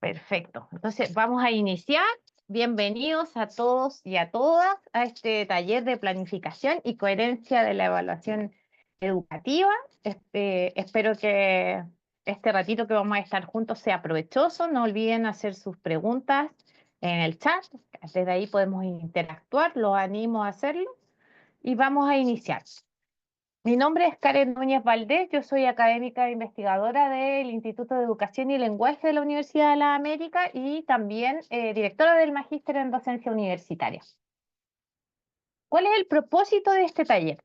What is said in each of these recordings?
Perfecto. Entonces, vamos a iniciar. Bienvenidos a todos y a todas a este taller de planificación y coherencia de la evaluación educativa. Espero que este ratito que vamos a estar juntos sea provechoso. No olviden hacer sus preguntas en el chat. Desde ahí podemos interactuar. Los animo a hacerlo y vamos a iniciar. Mi nombre es Karen Núñez Valdés, yo soy académica e investigadora del Instituto de Educación y Lenguaje de la Universidad de las Américas y también directora del Magíster en Docencia Universitaria. ¿Cuál es el propósito de este taller?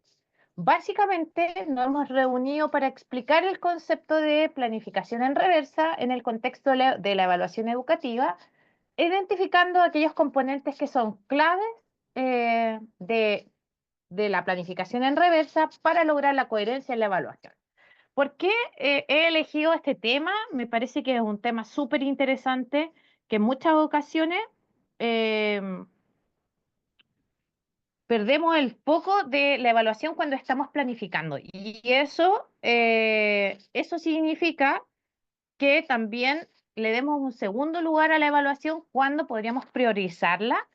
Básicamente nos hemos reunido para explicar el concepto de planificación en reversa en el contexto de la evaluación educativa, identificando aquellos componentes que son claves de la planificación en reversa para lograr la coherencia en la evaluación. ¿Por qué he elegido este tema? Me parece que es un tema súper interesante que en muchas ocasiones eh, perdemos el foco de la evaluación cuando estamos planificando. Y eso significa que también le demos un segundo lugar a la evaluación cuando podríamos priorizarla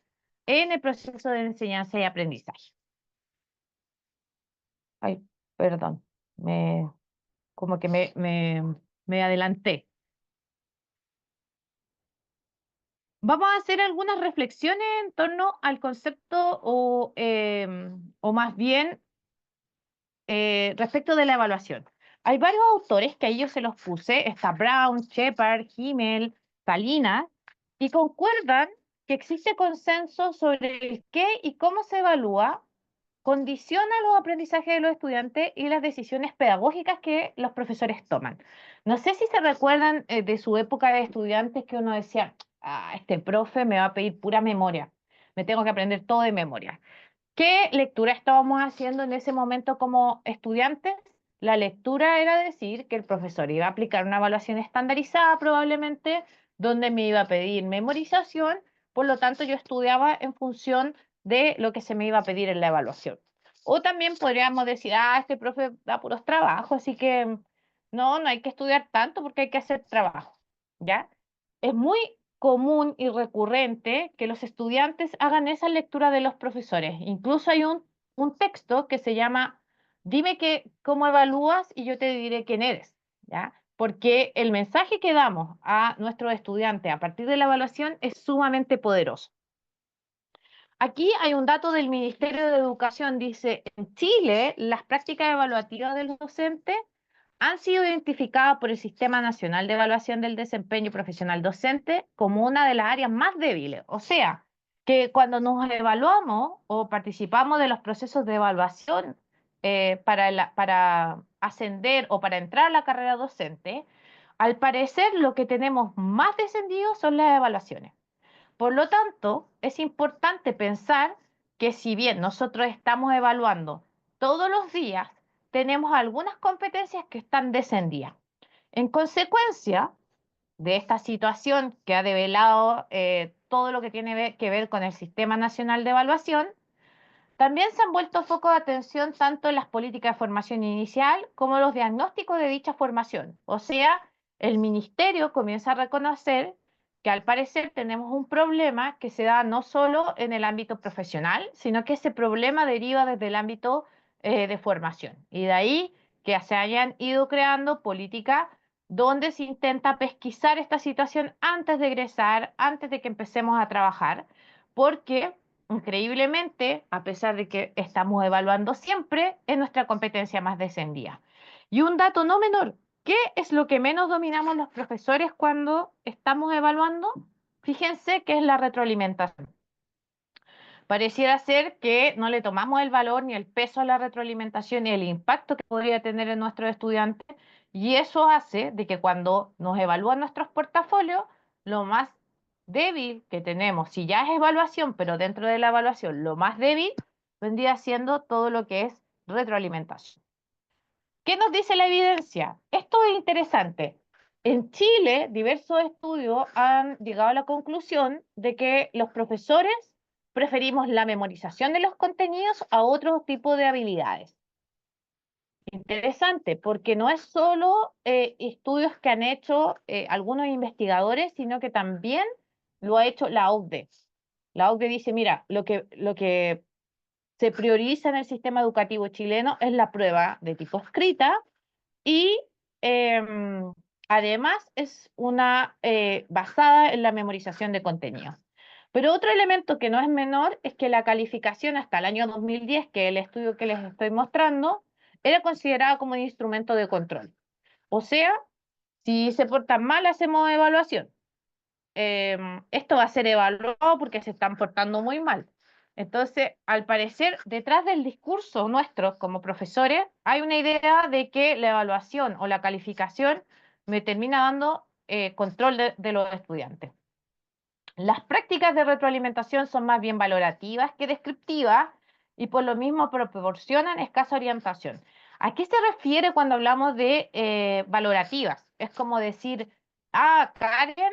en el proceso de enseñanza y aprendizaje. Ay, perdón, como que me adelanté. Vamos a hacer algunas reflexiones en torno al concepto o más bien respecto de la evaluación. Hay varios autores que a ellos se los puse, está Brown, Shepard, Himmel, Salinas, y concuerdan que existe consenso sobre el qué y cómo se evalúa, condiciona los aprendizajes de los estudiantes y las decisiones pedagógicas que los profesores toman. No sé si se recuerdan de su época de estudiantes que uno decía, este profe me va a pedir pura memoria, me tengo que aprender todo de memoria. ¿Qué lectura estábamos haciendo en ese momento como estudiantes? La lectura era decir que el profesor iba a aplicar una evaluación estandarizada probablemente, donde me iba a pedir memorización, por lo tanto yo estudiaba en función de lo que se me iba a pedir en la evaluación. O también podríamos decir, este profe da puros trabajos, así que no hay que estudiar tanto porque hay que hacer trabajo, ¿ya? Es muy común y recurrente que los estudiantes hagan esa lectura de los profesores. Incluso hay un texto que se llama Dime cómo evalúas y yo te diré quién eres, ¿ya? Porque el mensaje que damos a nuestros estudiantes a partir de la evaluación es sumamente poderoso. Aquí hay un dato del Ministerio de Educación, dice, en Chile las prácticas evaluativas de los docentes han sido identificadas por el Sistema Nacional de Evaluación del Desempeño Profesional Docente como una de las áreas más débiles. O sea, que cuando nos evaluamos o participamos de los procesos de evaluación para ascender o para entrar a la carrera docente, al parecer lo que tenemos más descendido son las evaluaciones. Por lo tanto, es importante pensar que si bien nosotros estamos evaluando todos los días, tenemos algunas competencias que están descendidas. En consecuencia de esta situación que ha develado todo lo que tiene que ver con el Sistema Nacional de Evaluación, también se han vuelto foco de atención tanto en las políticas de formación inicial como los diagnósticos de dicha formación. O sea, el ministerio comienza a reconocer que al parecer tenemos un problema que se da no solo en el ámbito profesional, sino que ese problema deriva desde el ámbito de formación. Y de ahí que se hayan ido creando políticas donde se intenta pesquisar esta situación antes de egresar, antes de que empecemos a trabajar, porque increíblemente, a pesar de que estamos evaluando siempre, es nuestra competencia más descendida. Y un dato no menor, ¿qué es lo que menos dominamos los profesores cuando estamos evaluando? Fíjense que es la retroalimentación. Pareciera ser que no le tomamos el valor ni el peso a la retroalimentación y el impacto que podría tener en nuestros estudiantes, y eso hace de que cuando nos evalúan nuestros portafolios, lo más débil que tenemos, si ya es evaluación, pero dentro de la evaluación, lo más débil vendría siendo todo lo que es retroalimentación. ¿Qué nos dice la evidencia? Esto es interesante. En Chile, diversos estudios han llegado a la conclusión de que los profesores preferimos la memorización de los contenidos a otro tipo de habilidades. interesante, porque no es solo estudios que han hecho algunos investigadores, sino que también lo ha hecho la OCDE. La OCDE dice, mira, lo que se prioriza en el sistema educativo chileno es la prueba de tipo escrita y además es una basada en la memorización de contenido. Pero otro elemento que no es menor es que la calificación hasta el año 2010, que es el estudio que les estoy mostrando, era considerada como un instrumento de control. O sea, si se portan mal, hacemos evaluación. Esto va a ser evaluado porque se están portando muy mal. Entonces, al parecer, detrás del discurso nuestro como profesores, hay una idea de que la evaluación o la calificación me termina dando control de los estudiantes. Las prácticas de retroalimentación son más bien valorativas que descriptivas y por lo mismo proporcionan escasa orientación. ¿A qué se refiere cuando hablamos de valorativas? Es como decir, ah, Karen,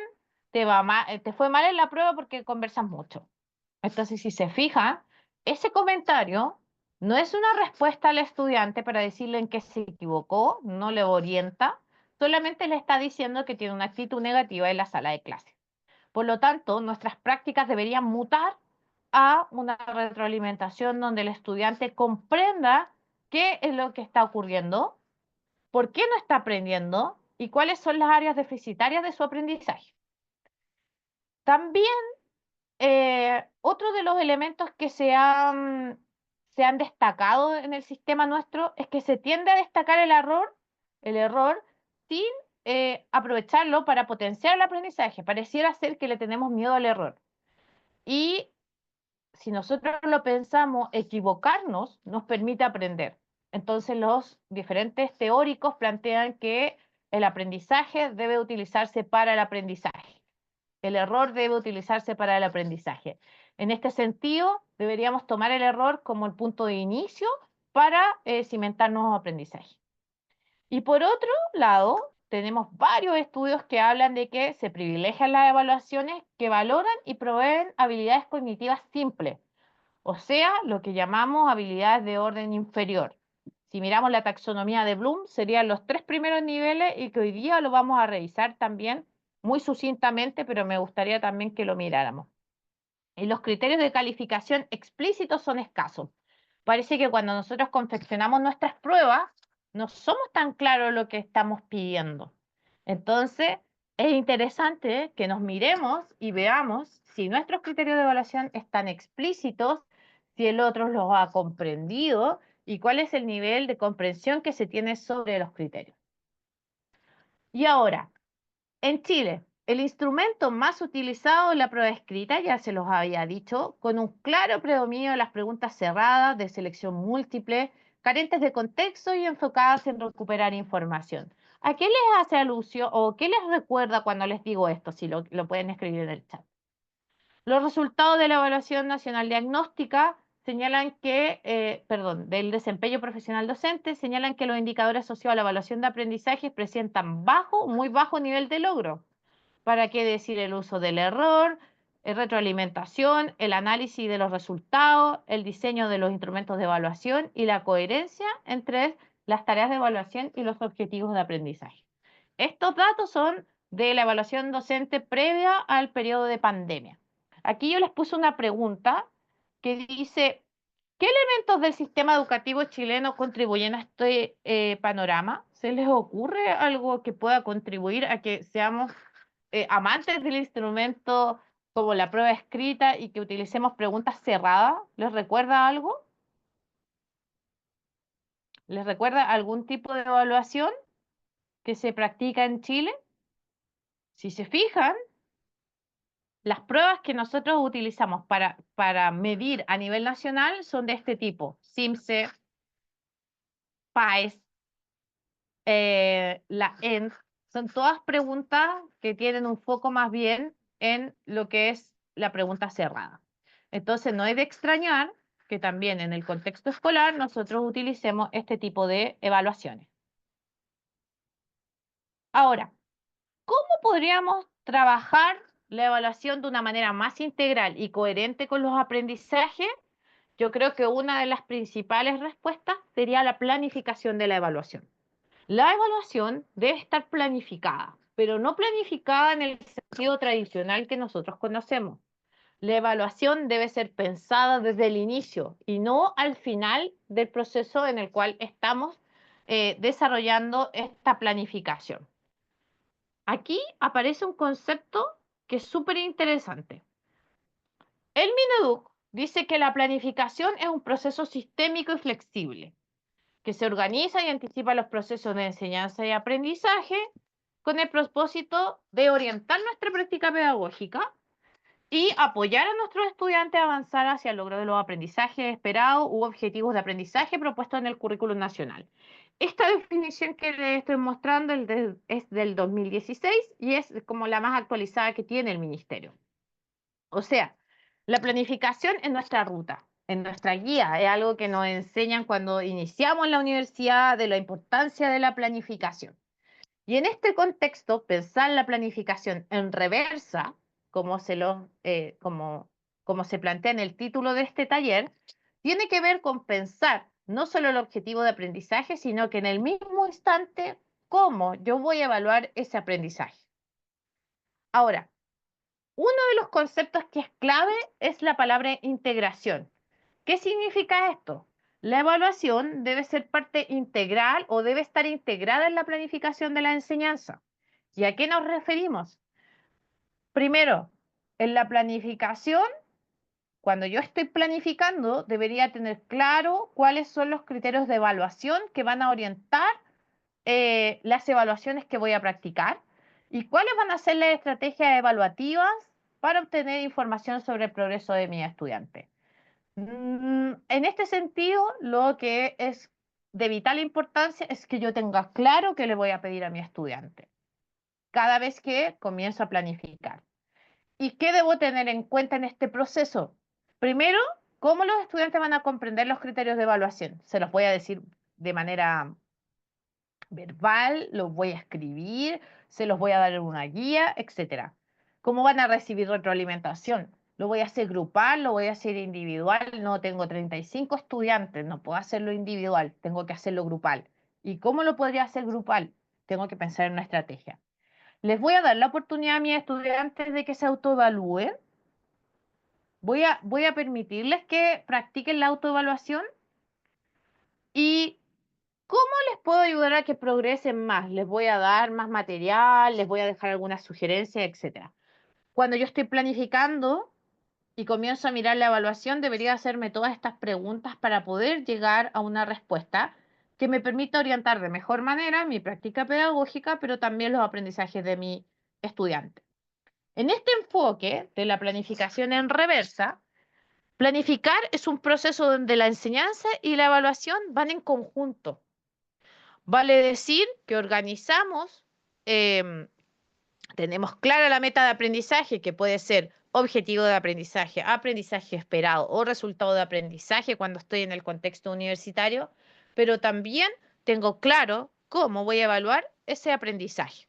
te fue mal en la prueba porque conversas mucho. Entonces, si se fijan, ese comentario no es una respuesta al estudiante para decirle en qué se equivocó, no le orienta, solamente le está diciendo que tiene una actitud negativa en la sala de clase. Por lo tanto, nuestras prácticas deberían mutar a una retroalimentación donde el estudiante comprenda qué es lo que está ocurriendo, por qué no está aprendiendo y cuáles son las áreas deficitarias de su aprendizaje. También otro de los elementos que se han destacado en el sistema nuestro es que se tiende a destacar el error sin aprovecharlo para potenciar el aprendizaje. Pareciera ser que le tenemos miedo al error. Y si nosotros lo pensamos, equivocarnos nos permite aprender. Entonces los diferentes teóricos plantean que el aprendizaje debe utilizarse para el aprendizaje. El error debe utilizarse para el aprendizaje. En este sentido, deberíamos tomar el error como el punto de inicio para cimentar nuevos aprendizajes. Y por otro lado, tenemos varios estudios que hablan de que se privilegian las evaluaciones que valoran y proveen habilidades cognitivas simples, o sea, lo que llamamos habilidades de orden inferior. Si miramos la taxonomía de Bloom, serían los 3 primeros niveles y que hoy día lo vamos a revisar también muy sucintamente, pero me gustaría también que lo miráramos. Y los criterios de calificación explícitos son escasos. Parece que cuando nosotros confeccionamos nuestras pruebas, no somos tan claros lo que estamos pidiendo. Entonces, es interesante que nos miremos y veamos si nuestros criterios de evaluación están explícitos, si el otro los ha comprendido y cuál es el nivel de comprensión que se tiene sobre los criterios. Y ahora, en Chile, el instrumento más utilizado es la prueba escrita, ya se los había dicho, con un claro predominio de las preguntas cerradas, de selección múltiple, carentes de contexto y enfocadas en recuperar información. ¿A qué les hace alusión o qué les recuerda cuando les digo esto? Si lo pueden escribir en el chat. Los resultados de la Evaluación Nacional Diagnóstica señalan que, del desempeño profesional docente, señalan que los indicadores asociados a la evaluación de aprendizaje presentan muy bajo nivel de logro. ¿Para qué decir el uso del error, retroalimentación, el análisis de los resultados, el diseño de los instrumentos de evaluación y la coherencia entre las tareas de evaluación y los objetivos de aprendizaje? Estos datos son de la evaluación docente previa al periodo de pandemia. Aquí yo les puse una pregunta que dice, ¿qué elementos del sistema educativo chileno contribuyen a este panorama? ¿Se les ocurre algo que pueda contribuir a que seamos amantes del instrumento como la prueba escrita y que utilicemos preguntas cerradas? ¿Les recuerda algo? ¿Les recuerda algún tipo de evaluación que se practica en Chile? Si se fijan, las pruebas que nosotros utilizamos para medir a nivel nacional son de este tipo: SIMSE, PAES, la ENT. Son todas preguntas que tienen un foco más bien en lo que es la pregunta cerrada. Entonces, no es de extrañar que también en el contexto escolar nosotros utilicemos este tipo de evaluaciones. Ahora, ¿cómo podríamos trabajar la evaluación de una manera más integral y coherente con los aprendizajes? Yo creo que una de las principales respuestas sería la planificación de la evaluación. La evaluación debe estar planificada, pero no planificada en el sentido tradicional que nosotros conocemos. La evaluación debe ser pensada desde el inicio y no al final del proceso en el cual estamos desarrollando esta planificación. Aquí aparece un concepto que es súper interesante. El Mineduc dice que la planificación es un proceso sistémico y flexible, que se organiza y anticipa los procesos de enseñanza y aprendizaje con el propósito de orientar nuestra práctica pedagógica y apoyar a nuestros estudiantes a avanzar hacia el logro de los aprendizajes esperados u objetivos de aprendizaje propuestos en el currículum nacional. Esta definición que les estoy mostrando es del 2016 y es como la más actualizada que tiene el ministerio. O sea, la planificación es nuestra ruta, en nuestra guía, es algo que nos enseñan cuando iniciamos en la universidad de la importancia de la planificación. Y en este contexto, pensar la planificación en reversa, como como se plantea en el título de este taller, tiene que ver con pensar no solo el objetivo de aprendizaje, sino que en el mismo instante, cómo yo voy a evaluar ese aprendizaje. Ahora, uno de los conceptos que es clave es la palabra integración. ¿Qué significa esto? La evaluación debe ser parte integral o debe estar integrada en la planificación de la enseñanza. ¿Y a qué nos referimos? Primero, en la planificación, cuando yo estoy planificando, debería tener claro cuáles son los criterios de evaluación que van a orientar las evaluaciones que voy a practicar y cuáles van a ser las estrategias evaluativas para obtener información sobre el progreso de mi estudiante. En este sentido, lo que es de vital importancia es que yo tenga claro qué le voy a pedir a mi estudiante cada vez que comienzo a planificar. ¿Y qué debo tener en cuenta en este proceso? Primero, cómo los estudiantes van a comprender los criterios de evaluación. Se los voy a decir de manera verbal, los voy a escribir, se los voy a dar en una guía, etcétera. ¿Cómo van a recibir retroalimentación? ¿Lo voy a hacer grupal? ¿Lo voy a hacer individual? No, tengo 35 estudiantes, no puedo hacerlo individual, tengo que hacerlo grupal. ¿Y cómo lo podría hacer grupal? Tengo que pensar en una estrategia. Les voy a dar la oportunidad a mis estudiantes de que se autoevalúen. Voy a permitirles que practiquen la autoevaluación y ¿cómo les puedo ayudar a que progresen más? Les voy a dar más material, les voy a dejar algunas sugerencias, etcétera. Cuando yo estoy planificando y comienzo a mirar la evaluación, debería hacerme todas estas preguntas para poder llegar a una respuesta que me permita orientar de mejor manera mi práctica pedagógica, pero también los aprendizajes de mi estudiante. En este enfoque de la planificación en reversa, planificar es un proceso donde la enseñanza y la evaluación van en conjunto. Vale decir que organizamos, em, tenemos clara la meta de aprendizaje, que puede ser objetivo de aprendizaje, aprendizaje esperado o resultado de aprendizaje cuando estoy en el contexto universitario, pero también tengo claro cómo voy a evaluar ese aprendizaje.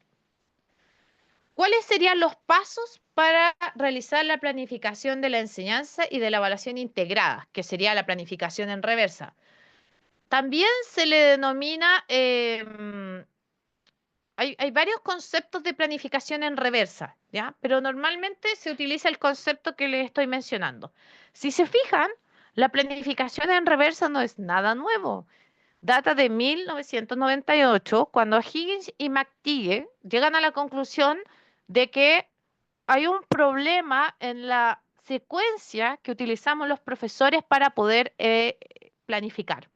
¿Cuáles serían los pasos para realizar la planificación de la enseñanza y de la evaluación integrada, que sería la planificación en reversa? También se le denomina, hay varios conceptos de planificación en reversa, ¿ya? Pero normalmente se utiliza el concepto que les estoy mencionando. Si se fijan, la planificación en reversa no es nada nuevo. Data de 1998, cuando Higgins y McTighe llegan a la conclusión de que hay un problema en la secuencia que utilizamos los profesores para poder planificar.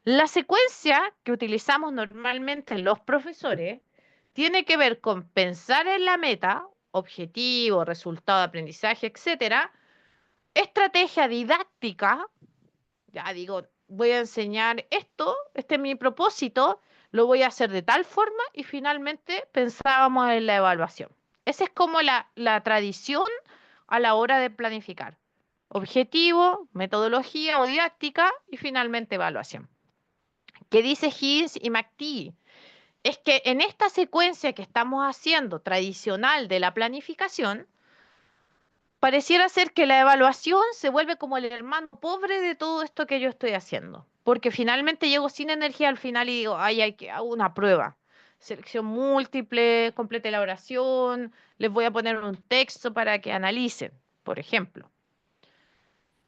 La secuencia que utilizamos normalmente los profesores tiene que ver con pensar en la meta, objetivo, resultado de aprendizaje, etcétera, estrategia didáctica, ya digo, voy a enseñar esto, este es mi propósito, lo voy a hacer de tal forma y finalmente pensábamos en la evaluación. Esa es como la tradición a la hora de planificar. Objetivo, metodología o didáctica y finalmente evaluación. ¿Qué dice Higgins y McTighe? Es que en esta secuencia que estamos haciendo tradicional de la planificación, pareciera ser que la evaluación se vuelve como el hermano pobre de todo esto que yo estoy haciendo, porque finalmente llego sin energía al final y digo, ay, hay que hago una prueba. Selección múltiple, complete la oración, les voy a poner un texto para que analicen, por ejemplo.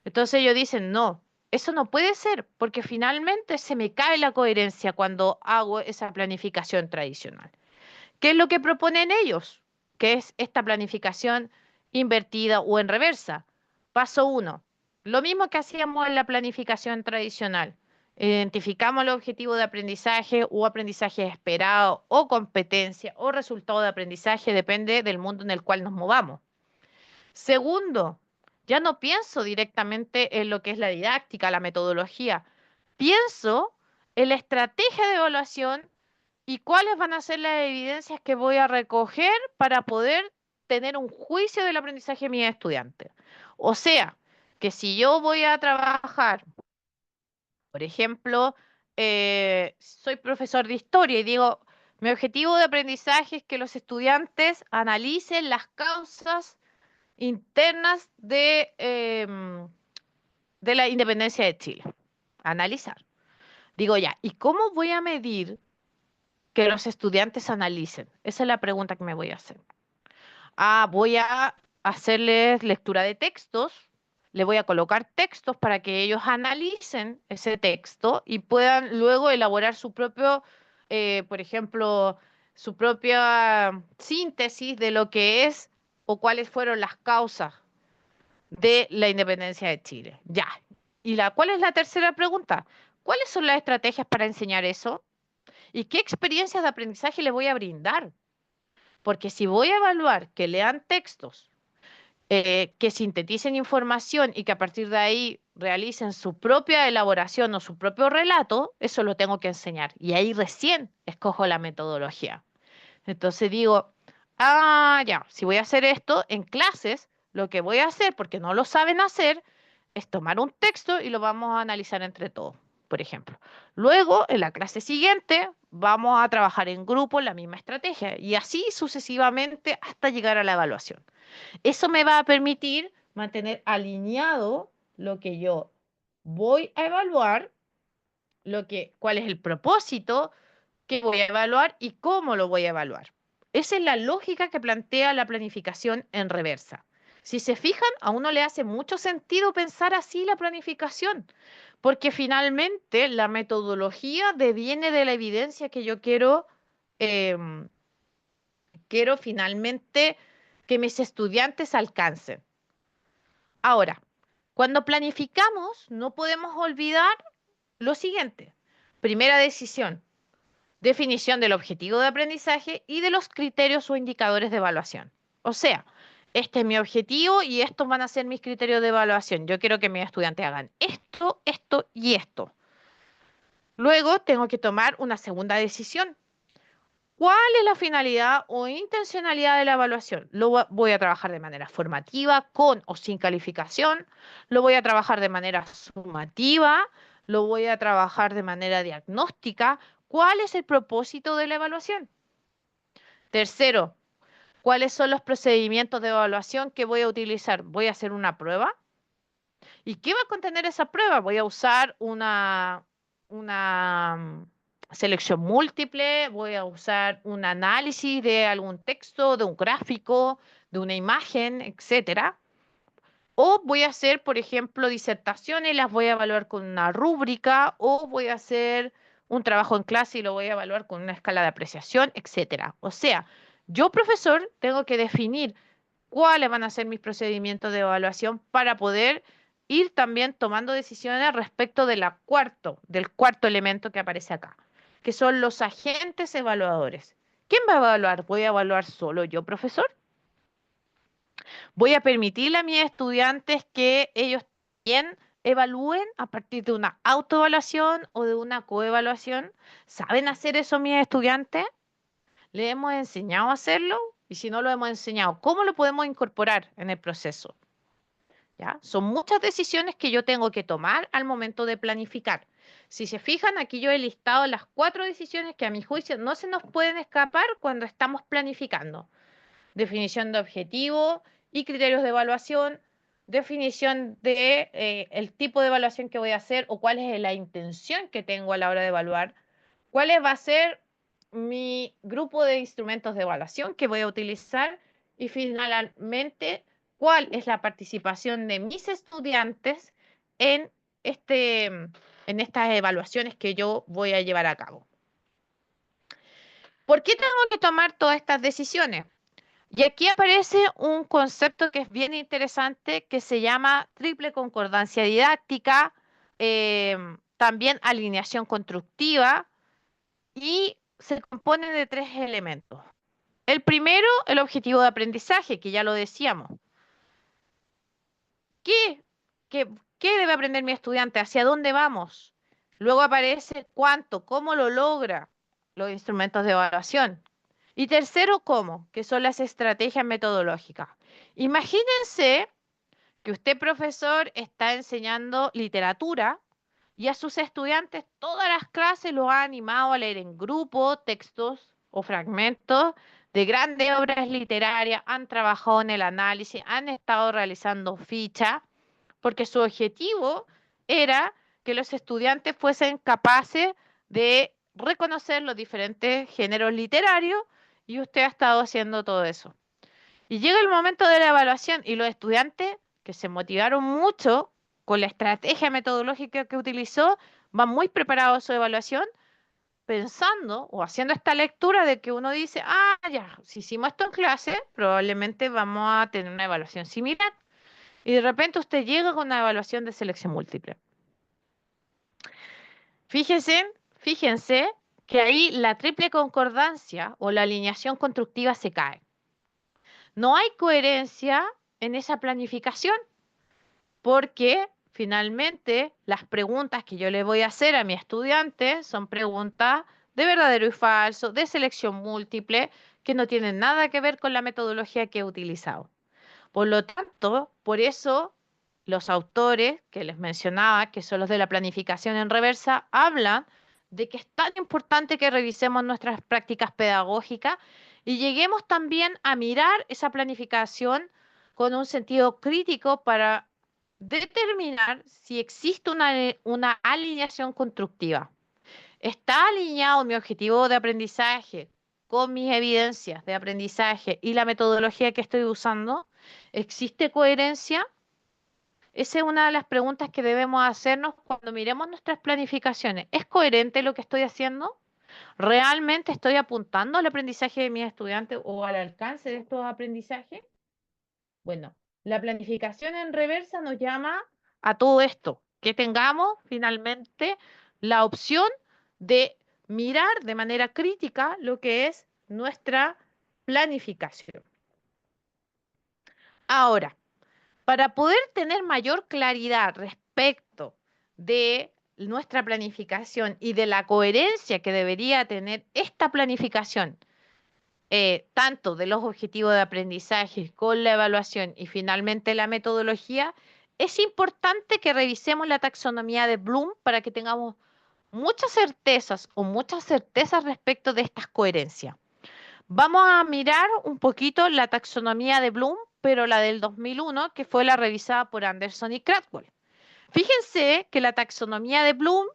Entonces ellos dicen, no, eso no puede ser, porque finalmente se me cae la coherencia cuando hago esa planificación tradicional. ¿Qué es lo que proponen ellos? Que es esta planificación invertida o en reversa. Paso uno, lo mismo que hacíamos en la planificación tradicional. Identificamos el objetivo de aprendizaje o aprendizaje esperado o competencia o resultado de aprendizaje, depende del mundo en el cual nos movamos. Segundo, ya no pienso directamente en lo que es la didáctica, la metodología. Pienso en la estrategia de evaluación y cuáles van a ser las evidencias que voy a recoger para poder tener un juicio del aprendizaje de mis estudiantes. O sea, que si yo voy a trabajar, por ejemplo, soy profesor de historia y digo, mi objetivo de aprendizaje es que los estudiantes analicen las causas internas de la independencia de Chile. Analizar. Digo ya, ¿y cómo voy a medir que los estudiantes analicen? Esa es la pregunta que me voy a hacer. Voy a hacerles lectura de textos, le voy a colocar textos para que ellos analicen ese texto y puedan luego elaborar su propio, por ejemplo, su propia síntesis de lo que es o cuáles fueron las causas de la independencia de Chile. Ya. ¿Cuál es la tercera pregunta? ¿Cuáles son las estrategias para enseñar eso? ¿Y qué experiencias de aprendizaje les voy a brindar? Porque si voy a evaluar que lean textos, que sinteticen información y que a partir de ahí realicen su propia elaboración o su propio relato, eso lo tengo que enseñar. Y ahí recién escojo la metodología. Entonces digo, ya, si voy a hacer esto en clases, lo que voy a hacer, porque no lo saben hacer, es tomar un texto y lo vamos a analizar entre todos, por ejemplo. Luego, en la clase siguiente, vamos a trabajar en grupo la misma estrategia y así sucesivamente hasta llegar a la evaluación. Eso me va a permitir mantener alineado lo que yo voy a evaluar, cuál es el propósito que voy a evaluar y cómo lo voy a evaluar. Esa es la lógica que plantea la planificación en reversa. Si se fijan, a uno le hace mucho sentido pensar así la planificación, porque finalmente la metodología deviene de la evidencia que yo em, quiero finalmente que mis estudiantes alcancen. Ahora, cuando planificamos, no podemos olvidar lo siguiente. Primera decisión, definición del objetivo de aprendizaje y de los criterios o indicadores de evaluación. O sea, este es mi objetivo y estos van a ser mis criterios de evaluación. Yo quiero que mis estudiantes hagan esto, esto y esto. Luego tengo que tomar una segunda decisión. ¿Cuál es la finalidad o intencionalidad de la evaluación? Voy a trabajar de manera formativa, con o sin calificación, lo voy a trabajar de manera sumativa, lo voy a trabajar de manera diagnóstica. ¿Cuál es el propósito de la evaluación? Tercero, ¿cuáles son los procedimientos de evaluación que voy a utilizar? ¿Voy a hacer una prueba? ¿Y qué va a contener esa prueba? Voy a usar una selección múltiple, voy a usar un análisis de algún texto, de un gráfico, de una imagen, etcétera. O voy a hacer, por ejemplo, disertaciones, las voy a evaluar con una rúbrica, o voy a hacer un trabajo en clase y lo voy a evaluar con una escala de apreciación, etcétera. O sea, yo, profesor, tengo que definir cuáles van a ser mis procedimientos de evaluación para poder ir también tomando decisiones respecto del cuarto elemento que aparece acá, que son los agentes evaluadores. ¿Quién va a evaluar? ¿Voy a evaluar solo yo, profesor? ¿Voy a permitirle a mis estudiantes que ellos también evalúen a partir de una autoevaluación o de una coevaluación? ¿Saben hacer eso mis estudiantes? ¿Le hemos enseñado a hacerlo? Y si no lo hemos enseñado, ¿cómo lo podemos incorporar en el proceso? ¿Ya? Son muchas decisiones que yo tengo que tomar al momento de planificar. Si se fijan, aquí yo he listado las 4 decisiones que a mi juicio no se nos pueden escapar cuando estamos planificando. Definición de objetivo, y criterios de evaluación, definición de el tipo de evaluación que voy a hacer o cuál es la intención que tengo a la hora de evaluar, cuál va a ser mi grupo de instrumentos de evaluación que voy a utilizar y finalmente cuál es la participación de mis estudiantes en, en estas evaluaciones que yo voy a llevar a cabo. ¿Por qué tengo que tomar todas estas decisiones? Y aquí aparece un concepto que es bien interesante que se llama triple concordancia didáctica, también alineación constructiva y se compone de tres elementos. El primero, el objetivo de aprendizaje, que ya lo decíamos. ¿Qué, qué, qué debe aprender mi estudiante? ¿Hacia dónde vamos? Luego aparece cuánto, cómo lo logra, los instrumentos de evaluación. Y tercero, cómo, que son las estrategias metodológicas. Imagínense que usted, profesor, está enseñando literatura y a sus estudiantes todas las clases los ha animado a leer en grupo textos o fragmentos de grandes obras literarias, han trabajado en el análisis, han estado realizando fichas, porque su objetivo era que los estudiantes fuesen capaces de reconocer los diferentes géneros literarios y usted ha estado haciendo todo eso. Y llega el momento de la evaluación y los estudiantes que se motivaron mucho con la estrategia metodológica que utilizó, van muy preparados a su evaluación, pensando o haciendo esta lectura de que uno dice, ah, ya, si hicimos esto en clase, probablemente vamos a tener una evaluación similar. Y de repente usted llega con una evaluación de selección múltiple. Fíjense que ahí la triple concordancia o la alineación constructiva se cae. No hay coherencia en esa planificación porque finalmente las preguntas que yo le voy a hacer a mi estudiante son preguntas de verdadero y falso, de selección múltiple, que no tienen nada que ver con la metodología que he utilizado. Por lo tanto, por eso los autores que les mencionaba, que son los de la planificación en reversa, hablan de que es tan importante que revisemos nuestras prácticas pedagógicas y lleguemos también a mirar esa planificación con un sentido crítico para determinar si existe una alineación constructiva. ¿Está alineado mi objetivo de aprendizaje con mis evidencias de aprendizaje y la metodología que estoy usando? ¿Existe coherencia? Esa es una de las preguntas que debemos hacernos cuando miremos nuestras planificaciones. ¿Es coherente lo que estoy haciendo? ¿Realmente estoy apuntando al aprendizaje de mis estudiantes o al alcance de estos aprendizajes? Bueno, la planificación en reversa nos llama a todo esto, que tengamos finalmente la opción de mirar de manera crítica lo que es nuestra planificación. Ahora, para poder tener mayor claridad respecto de nuestra planificación y de la coherencia que debería tener esta planificación, tanto de los objetivos de aprendizaje con la evaluación y finalmente la metodología, es importante que revisemos la taxonomía de Bloom para que tengamos muchas certezas respecto de estas coherencias. Vamos a mirar un poquito la taxonomía de Bloom, pero la del 2001, que fue la revisada por Anderson y Cradwell. Fíjense que la taxonomía de Bloom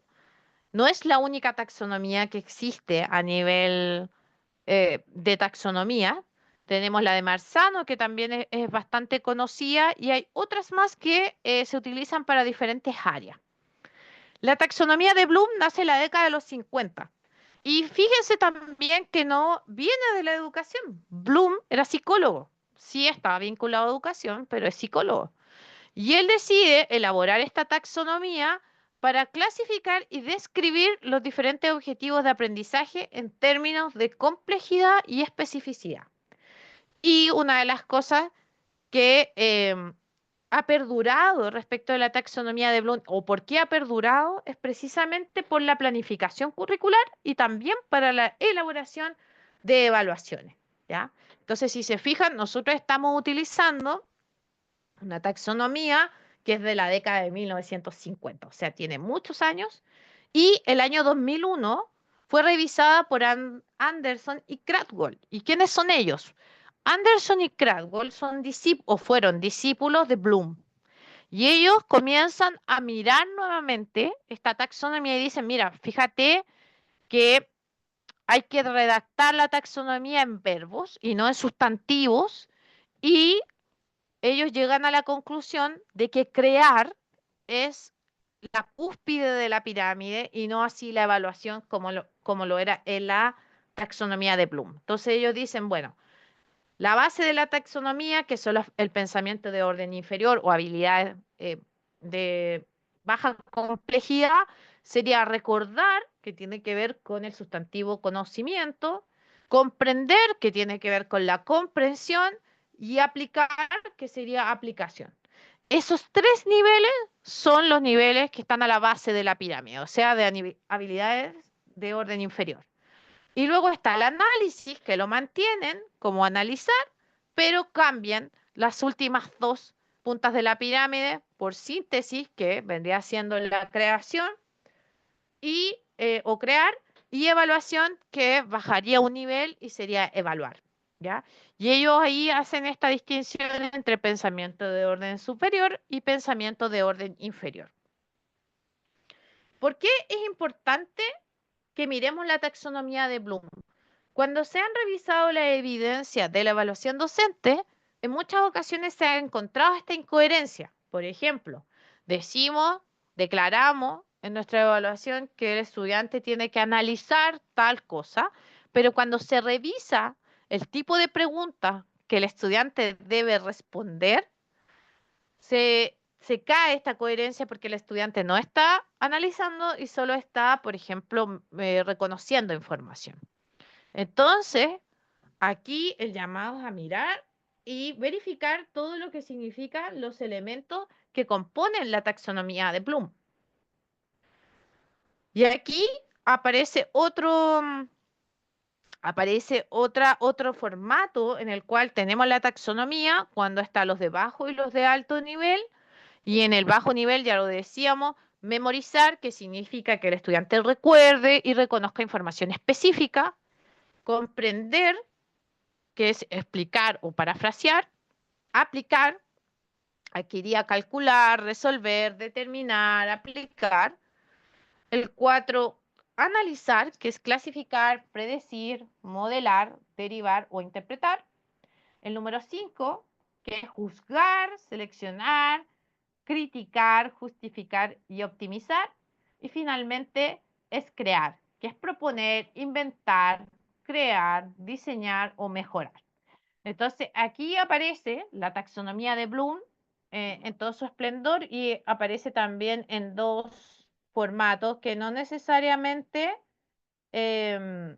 no es la única taxonomía que existe a nivel de taxonomía. Tenemos la de Marzano, que también es bastante conocida, y hay otras más que se utilizan para diferentes áreas. La taxonomía de Bloom nace en la década de los 50. Y fíjense también que no viene de la educación. Bloom era psicólogo. Sí estaba vinculado a educación, pero es psicólogo. Y él decide elaborar esta taxonomía para clasificar y describir los diferentes objetivos de aprendizaje en términos de complejidad y especificidad. Y una de las cosas que ha perdurado respecto de la taxonomía de Bloom, o por qué ha perdurado, es precisamente por la planificación curricular y también para la elaboración de evaluaciones, ¿ya? Entonces, si se fijan, nosotros estamos utilizando una taxonomía que es de la década de 1950, o sea, tiene muchos años, y el año 2001 fue revisada por Anderson y Cradwell. ¿Y quiénes son ellos? Anderson y Cradwell fueron discípulos de Bloom. Y ellos comienzan a mirar nuevamente esta taxonomía y dicen, mira, fíjate que hay que redactar la taxonomía en verbos y no en sustantivos. Y ellos llegan a la conclusión de que crear es la cúspide de la pirámide y no así la evaluación como lo era en la taxonomía de Bloom. Entonces ellos dicen, bueno, la base de la taxonomía, que son el pensamiento de orden inferior o habilidades de baja complejidad, sería recordar, que tiene que ver con el sustantivo conocimiento, comprender, que tiene que ver con la comprensión, y aplicar, que sería aplicación. Esos tres niveles son los niveles que están a la base de la pirámide, o sea, de habilidades de orden inferior. Y luego está el análisis, que lo mantienen como analizar, pero cambian las últimas dos puntas de la pirámide por síntesis, que vendría siendo la creación, o crear, y evaluación, que bajaría un nivel y sería evaluar, ¿ya? Y ellos ahí hacen esta distinción entre pensamiento de orden superior y pensamiento de orden inferior. ¿Por qué es importante que miremos la taxonomía de Bloom? Cuando se han revisado la evidencia de la evaluación docente, en muchas ocasiones se ha encontrado esta incoherencia. Por ejemplo, declaramos en nuestra evaluación que el estudiante tiene que analizar tal cosa, pero cuando se revisa el tipo de pregunta que el estudiante debe responder, se cae esta coherencia porque el estudiante no está analizando y solo está, por ejemplo, reconociendo información. Entonces, aquí el llamado es a mirar y verificar todo lo que significan los elementos que componen la taxonomía de Bloom. Y aquí aparece otro formato en el cual tenemos la taxonomía cuando están los de bajo y los de alto nivel. Y en el bajo nivel, ya lo decíamos, memorizar, que significa que el estudiante recuerde y reconozca información específica. Comprender, que es explicar o parafrasear. Aplicar, aquí iría calcular, resolver, determinar, aplicar. El 4, analizar, que es clasificar, predecir, modelar, derivar o interpretar. El número 5, que es juzgar, seleccionar, criticar, justificar y optimizar. Y finalmente es crear, que es proponer, inventar, crear, diseñar o mejorar. Entonces, aquí aparece la taxonomía de Bloom en todo su esplendor, y aparece también en dos formatos que no necesariamente em,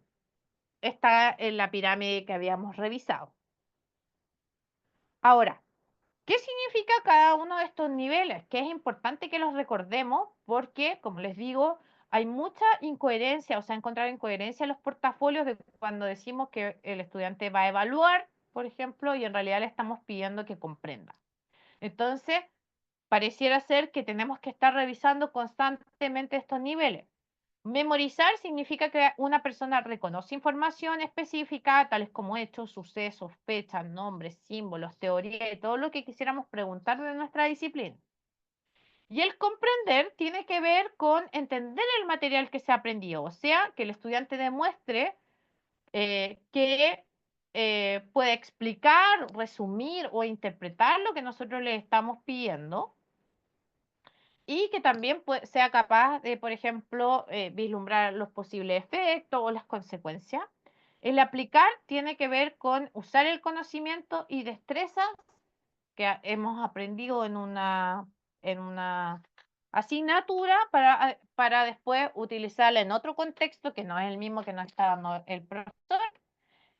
está en la pirámide que habíamos revisado. Ahora, ¿qué significa cada uno de estos niveles? Que es importante que los recordemos porque, como les digo, hay mucha incoherencia, o sea, encontrar incoherencia en los portafolios de cuando decimos que el estudiante va a evaluar, por ejemplo, y en realidad le estamos pidiendo que comprenda. Entonces, pareciera ser que tenemos que estar revisando constantemente estos niveles. Memorizar significa que una persona reconoce información específica, tales como hechos, sucesos, fechas, nombres, símbolos, teoría y todo lo que quisiéramos preguntar de nuestra disciplina. Y el comprender tiene que ver con entender el material que se ha aprendido, o sea, que el estudiante demuestre que puede explicar, resumir o interpretar lo que nosotros le estamos pidiendo, y que también sea capaz de, por ejemplo, vislumbrar los posibles efectos o las consecuencias. El aplicar tiene que ver con usar el conocimiento y destrezas que hemos aprendido en una asignatura para después utilizarla en otro contexto que no es el mismo que nos está dando el profesor.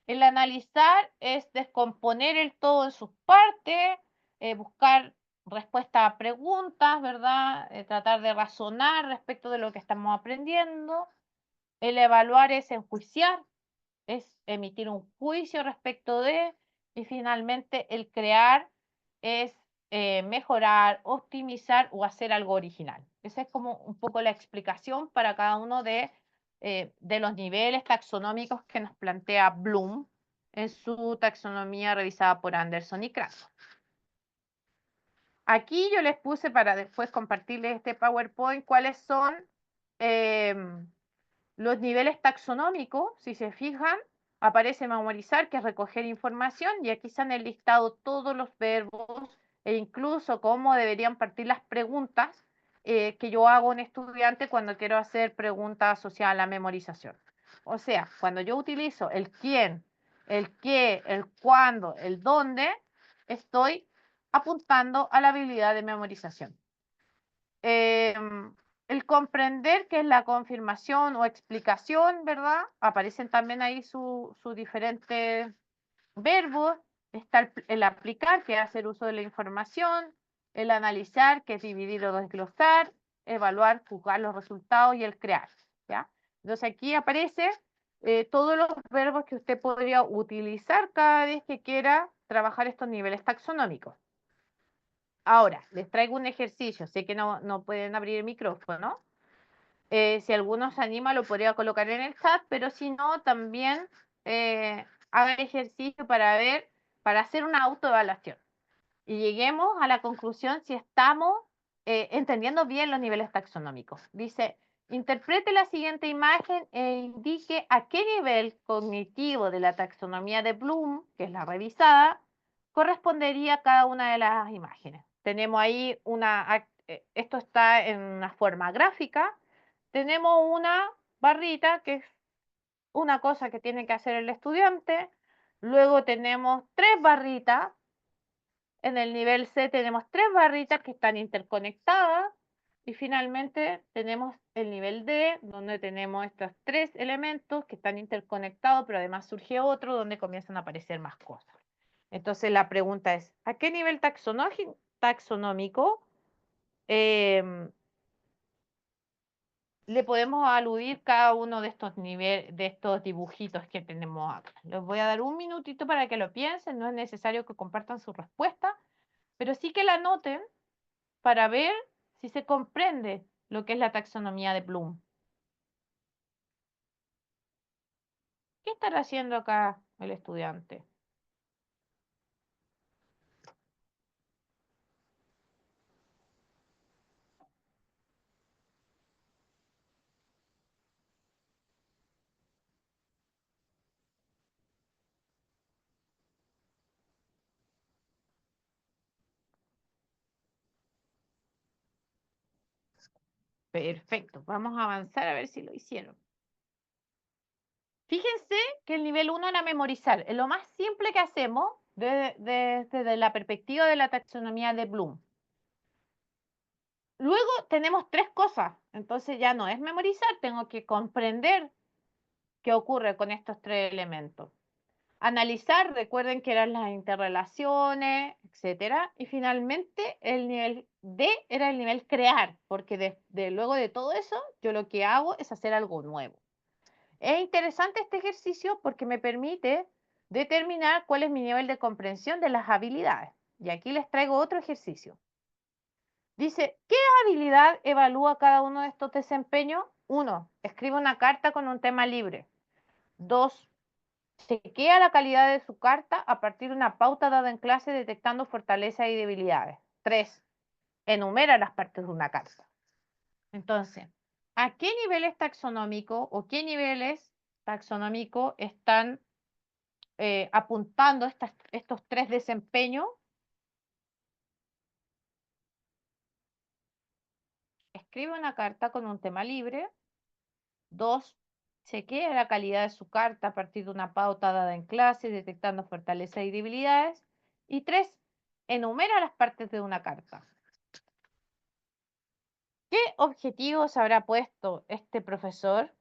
El analizar es descomponer el todo en sus partes, buscar respuesta a preguntas, ¿verdad? Tratar de razonar respecto de lo que estamos aprendiendo. El evaluar es enjuiciar, es emitir un juicio respecto de. Y finalmente el crear es mejorar, optimizar o hacer algo original. Esa es como un poco la explicación para cada uno de los niveles taxonómicos que nos plantea Bloom en su taxonomía revisada por Anderson y Cranston. Aquí yo les puse para después compartirles este PowerPoint cuáles son los niveles taxonómicos. Si se fijan, aparece memorizar, que es recoger información, y aquí están enlistados todos los verbos e incluso cómo deberían partir las preguntas que yo hago a un estudiante cuando quiero hacer preguntas asociadas a la memorización. O sea, cuando yo utilizo el quién, el qué, el cuándo, el dónde, estoy apuntando a la habilidad de memorización. El comprender, que es la confirmación o explicación, ¿verdad? Aparecen también ahí sus diferentes verbos. Está el aplicar, que es hacer uso de la información, el analizar, que es dividir o desglosar, evaluar, juzgar los resultados, y el crear, ¿ya? Entonces aquí aparece todos los verbos que usted podría utilizar cada vez que quiera trabajar estos niveles taxonómicos. Ahora, les traigo un ejercicio. Sé que no pueden abrir el micrófono. Si alguno se anima, lo podría colocar en el chat, pero si no, también haga el ejercicio para ver, para hacer una autoevaluación. Y lleguemos a la conclusión si estamos entendiendo bien los niveles taxonómicos. Dice, interprete la siguiente imagen e indique a qué nivel cognitivo de la taxonomía de Bloom, que es la revisada, correspondería cada una de las imágenes. Tenemos ahí esto está en una forma gráfica. Tenemos una barrita que es una cosa que tiene que hacer el estudiante. Luego tenemos tres barritas. En el nivel C tenemos tres barritas que están interconectadas. Y finalmente tenemos el nivel D, donde tenemos estos tres elementos que están interconectados, pero además surge otro donde comienzan a aparecer más cosas. Entonces la pregunta es, ¿a qué nivel taxonómico le podemos aludir cada uno de estos niveles, de estos dibujitos que tenemos acá? Les voy a dar un minutito para que lo piensen. No es necesario que compartan su respuesta, pero sí que la anoten para ver si se comprende lo que es la taxonomía de Bloom. ¿Qué estará haciendo acá el estudiante? Perfecto, vamos a avanzar a ver si lo hicieron. Fíjense que el nivel 1 era memorizar. Es lo más simple que hacemos desde la perspectiva de la taxonomía de Bloom. Luego tenemos tres cosas. Entonces ya no es memorizar, tengo que comprender qué ocurre con estos tres elementos. Analizar, recuerden que eran las interrelaciones, etcétera. Y finalmente el nivel D era el nivel crear, porque luego de todo eso, yo lo que hago es hacer algo nuevo. Es interesante este ejercicio porque me permite determinar cuál es mi nivel de comprensión de las habilidades. Y aquí les traigo otro ejercicio. Dice, ¿qué habilidad evalúa cada uno de estos desempeños? 1. Escribe una carta con un tema libre. 2. Chequea la calidad de su carta a partir de una pauta dada en clase detectando fortalezas y debilidades. 3. Enumera las partes de una carta. Entonces, ¿a qué niveles taxonómicos o qué niveles taxonómicos están apuntando estos tres desempeños? Escribe una carta con un tema libre. 2. Chequea la calidad de su carta a partir de una pauta dada en clase, detectando fortalezas y debilidades. Y 3. Enumera las partes de una carta. ¿Qué objetivos habrá puesto este profesor?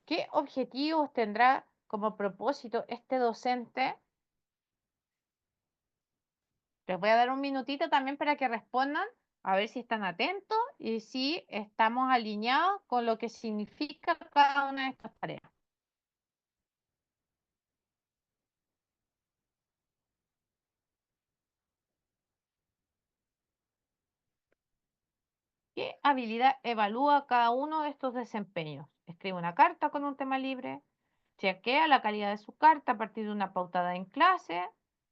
¿Qué objetivos tendrá como propósito este docente? Les voy a dar un minutito también para que respondan, a ver si están atentos y si estamos alineados con lo que significa cada una de estas tareas. ¿Qué habilidad evalúa cada uno de estos desempeños? Escribe una carta con un tema libre, chequea la calidad de su carta a partir de una pautada en clase,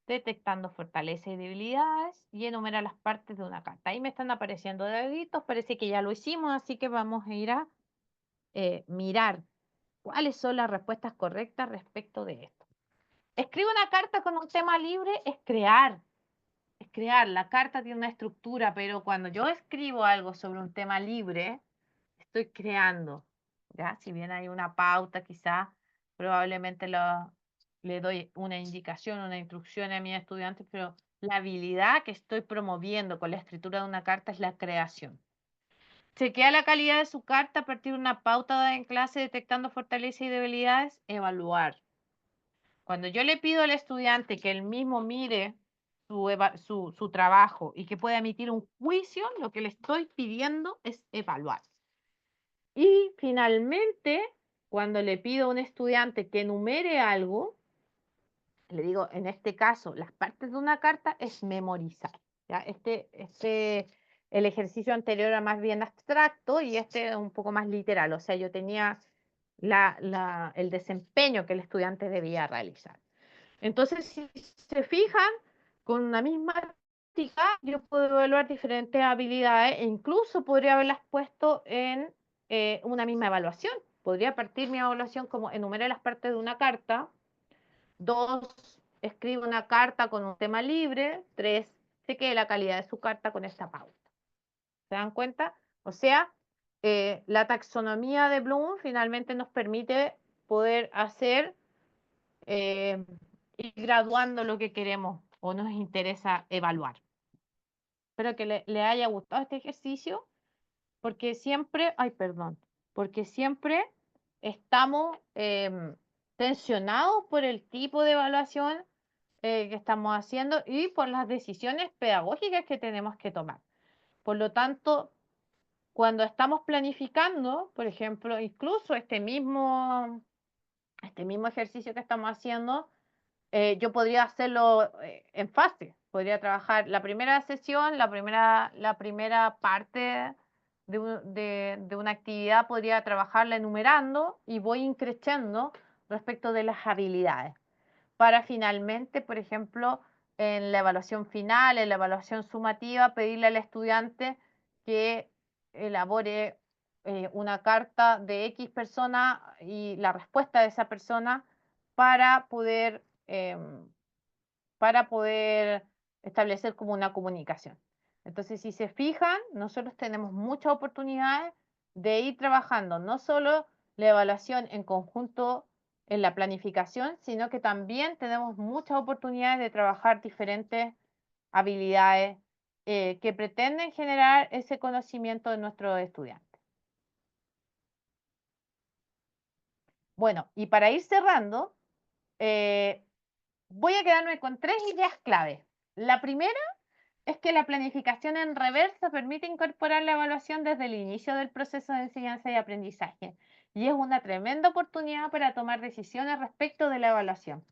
detectando fortalezas y debilidades y enumera las partes de una carta. Ahí me están apareciendo deditos, parece que ya lo hicimos, así que vamos a ir a mirar cuáles son las respuestas correctas respecto de esto. Escribe una carta con un tema libre, es crear. Es crear, la carta tiene una estructura, pero cuando yo escribo algo sobre un tema libre, estoy creando, ¿ya? Si bien hay una pauta, quizás probablemente le doy una indicación, una instrucción a mis estudiantes, pero la habilidad que estoy promoviendo con la escritura de una carta es la creación. Chequea la calidad de su carta a partir de una pauta dada en clase detectando fortalezas y debilidades, evaluar. Cuando yo le pido al estudiante que él mismo mire su trabajo y que pueda emitir un juicio, lo que le estoy pidiendo es evaluar. Y finalmente, cuando le pido a un estudiante que enumere algo, le digo, en este caso, las partes de una carta es memorizar. ¿Ya? El ejercicio anterior era más bien abstracto y este es un poco más literal. O sea, yo tenía el desempeño que el estudiante debía realizar. Entonces, si se fijan, con una misma práctica yo puedo evaluar diferentes habilidades e incluso podría haberlas puesto en una misma evaluación. Podría partir mi evaluación como enumeré las partes de una carta, 2, escribe una carta con un tema libre, 3, chequee la calidad de su carta con esta pauta. ¿Se dan cuenta? O sea, la taxonomía de Bloom finalmente nos permite poder hacer ir graduando lo que queremos o nos interesa evaluar. Espero que le haya gustado este ejercicio, porque siempre, ay, perdón, porque siempre estamos tensionados por el tipo de evaluación que estamos haciendo y por las decisiones pedagógicas que tenemos que tomar. Por lo tanto, cuando estamos planificando, por ejemplo, incluso este mismo ejercicio que estamos haciendo, yo podría hacerlo en fase. Podría trabajar la primera sesión, la primera parte de una actividad, podría trabajarla enumerando y voy increciendo respecto de las habilidades. Para finalmente, por ejemplo, en la evaluación final, en la evaluación sumativa, pedirle al estudiante que elabore una carta de X persona y la respuesta de esa persona para poder, para poder establecer como una comunicación. Entonces, si se fijan, nosotros tenemos muchas oportunidades de ir trabajando no solo la evaluación en conjunto en la planificación, sino que también tenemos muchas oportunidades de trabajar diferentes habilidades que pretenden generar ese conocimiento de nuestros estudiantes. Bueno, y para ir cerrando, eh, voy a quedarme con 3 ideas clave. La primera es que la planificación en reversa permite incorporar la evaluación desde el inicio del proceso de enseñanza y aprendizaje y es una tremenda oportunidad para tomar decisiones respecto de la evaluación.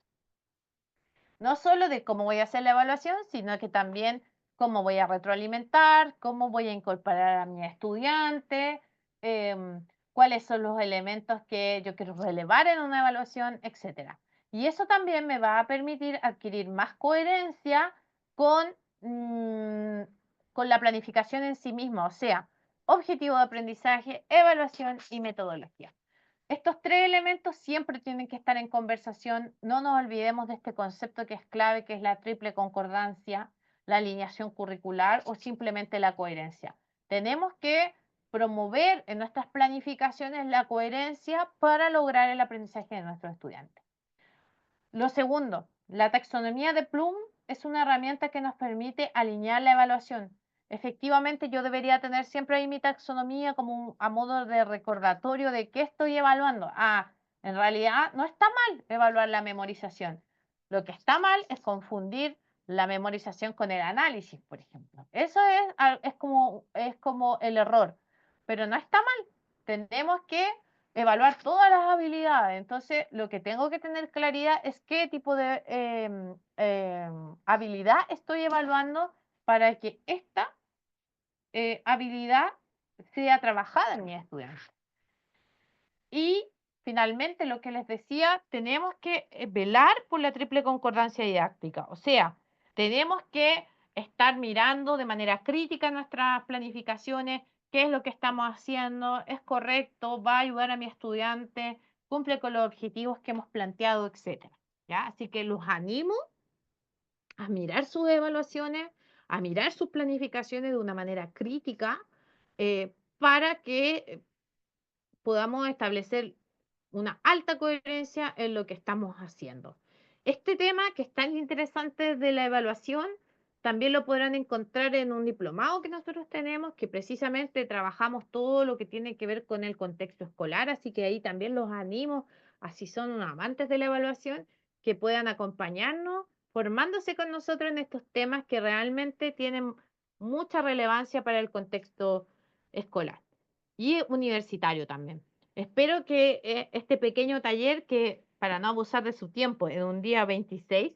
No solo de cómo voy a hacer la evaluación, sino que también cómo voy a retroalimentar, cómo voy a incorporar a mi estudiante, cuáles son los elementos que yo quiero relevar en una evaluación, etcétera. Y eso también me va a permitir adquirir más coherencia con, mm, con la planificación en sí misma, o sea, objetivo de aprendizaje, evaluación y metodología. Estos 3 elementos siempre tienen que estar en conversación. No nos olvidemos de este concepto que es clave, que es la triple concordancia, la alineación curricular o simplemente la coherencia. Tenemos que promover en nuestras planificaciones la coherencia para lograr el aprendizaje de nuestros estudiantes. Lo segundo, la taxonomía de Bloom es una herramienta que nos permite alinear la evaluación. Efectivamente, yo debería tener siempre ahí mi taxonomía como a modo de recordatorio de qué estoy evaluando. Ah, en realidad no está mal evaluar la memorización. Lo que está mal es confundir la memorización con el análisis, por ejemplo. Eso es como el error, pero no está mal. Tenemos que evaluar todas las habilidades. Entonces, lo que tengo que tener claridad es qué tipo de habilidad estoy evaluando para que esta habilidad sea trabajada en mis estudiantes. Y finalmente, lo que les decía, tenemos que velar por la triple concordancia didáctica. O sea, tenemos que estar mirando de manera crítica nuestras planificaciones, qué es lo que estamos haciendo, es correcto, va a ayudar a mi estudiante, cumple con los objetivos que hemos planteado, etcétera. ¿Ya? Así que los animo a mirar sus evaluaciones, a mirar sus planificaciones de una manera crítica, para que podamos establecer una alta coherencia en lo que estamos haciendo. Este tema, que es tan interesante de la evaluación, también lo podrán encontrar en un diplomado que nosotros tenemos, que precisamente trabajamos todo lo que tiene que ver con el contexto escolar, así que ahí también los animo, así son amantes de la evaluación, que puedan acompañarnos formándose con nosotros en estos temas que realmente tienen mucha relevancia para el contexto escolar y universitario también. Espero que este pequeño taller, que para no abusar de su tiempo, en un día 26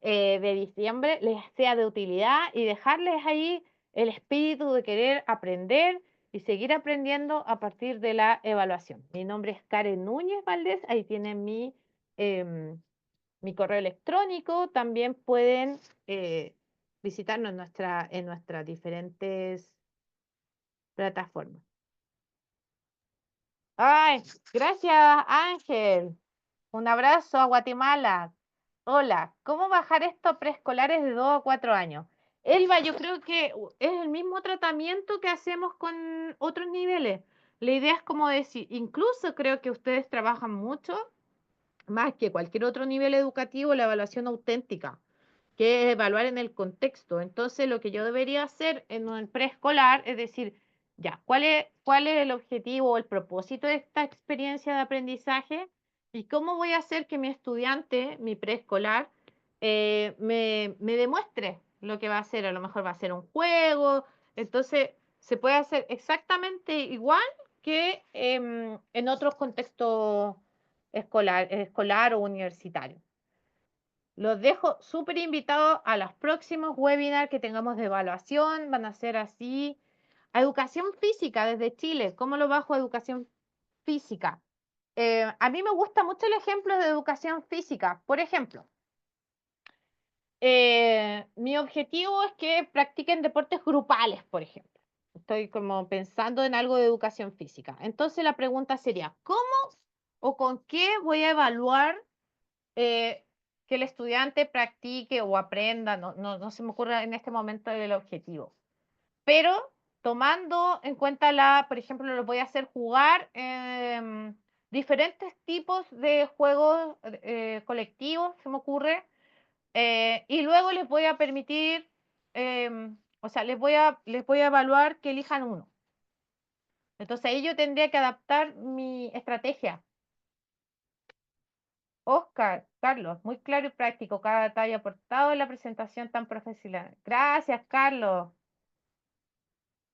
de diciembre, les sea de utilidad y dejarles ahí el espíritu de querer aprender y seguir aprendiendo a partir de la evaluación. Mi nombre es Karen Núñez Valdés, ahí tienen mi correo electrónico. También pueden visitarnos en nuestras diferentes plataformas. Ay, gracias, Ángel. Un abrazo a Guatemala. Hola, ¿cómo bajar esto a preescolares de 2 a 4 años? Elba, yo creo que es el mismo tratamiento que hacemos con otros niveles. La idea es como decir, incluso creo que ustedes trabajan mucho más que cualquier otro nivel educativo, la evaluación auténtica, que es evaluar en el contexto. Entonces, lo que yo debería hacer en un preescolar es decir, ya, cuál es el objetivo o el propósito de esta experiencia de aprendizaje? ¿Y cómo voy a hacer que mi estudiante, mi preescolar, me demuestre lo que va a hacer? A lo mejor va a ser un juego. Entonces, se puede hacer exactamente igual que en otros contextos escolar o universitario. Los dejo súper invitados a los próximos webinars que tengamos de evaluación. Van a ser así. A educación física desde Chile. ¿Cómo lo bajo a educación física? A mí me gusta mucho el ejemplo de educación física. Por ejemplo, mi objetivo es que practiquen deportes grupales, por ejemplo. Estoy como pensando en algo de educación física. Entonces la pregunta sería, ¿cómo o con qué voy a evaluar que el estudiante practique o aprenda? No se me ocurre en este momento el objetivo. Pero tomando en cuenta por ejemplo, lo voy a hacer jugar diferentes tipos de juegos colectivos, se me ocurre, y luego les voy a permitir, o sea, les voy a evaluar que elijan uno. Entonces ahí yo tendría que adaptar mi estrategia. Oscar, Carlos, muy claro y práctico cada detalle aportado en la presentación tan profesional. Gracias, Carlos.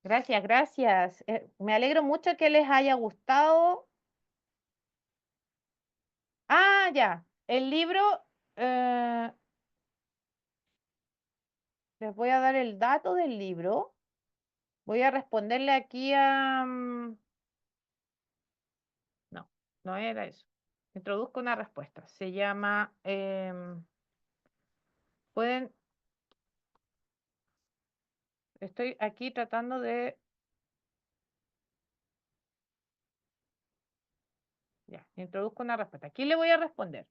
Gracias, gracias. Me alegro mucho que les haya gustado. Ah, ya. El libro, eh, les voy a dar el dato del libro. Voy a responderle aquí a... no, no era eso. Introduzco una respuesta. Se llama... pueden... Estoy aquí tratando de... Ya, introduzco una respuesta. Aquí le voy a responder.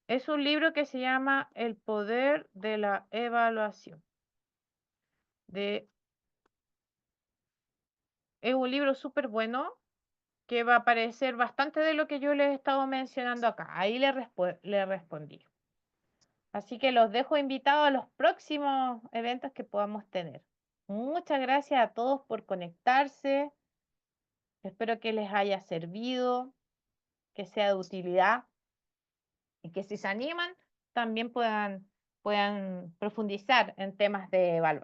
Es un libro que se llama El poder de la evaluación. Es un libro súper bueno que va a aparecer bastante de lo que yo les he estado mencionando acá. Ahí le respondí. Así que los dejo invitados a los próximos eventos que podamos tener. Muchas gracias a todos por conectarse. Espero que les haya servido, que sea de utilidad y que si se animan también puedan profundizar en temas de evaluación.